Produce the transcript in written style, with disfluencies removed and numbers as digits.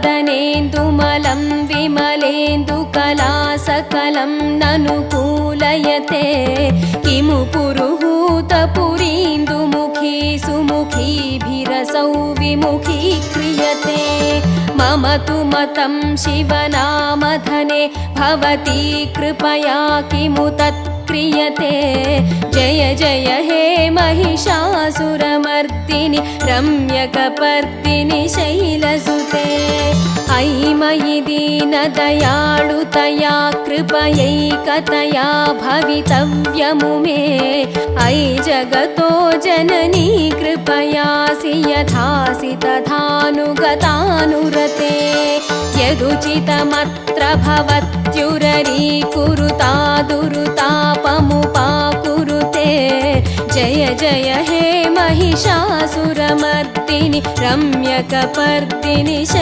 भवदनेन्दुमलं विमलेन्दुकलासकलं ननुकूलयते किमु पुरुहूतपुरीन्दुमुखी सुमुखीभिरसौ विमुखी क्रियते मम तु मतं शिवनामधने भवती कृपया किमु तत्क्रियते जय जय हे महिषासुरमर्दिनि रम्यकपर्दिनि शैलसुते अयि मयि दीनदयाळुतया कृपयैकतया भवितव्यमु मे अयि जगतो जननी कृपयासि यथासि तथानुगतानुरते यदुचितमत्र भवत्युररीकुरुता दुरुतापमुपाकुरुते जय जय हे महिषासुरमर्दिनि रम्यकपर्दिनि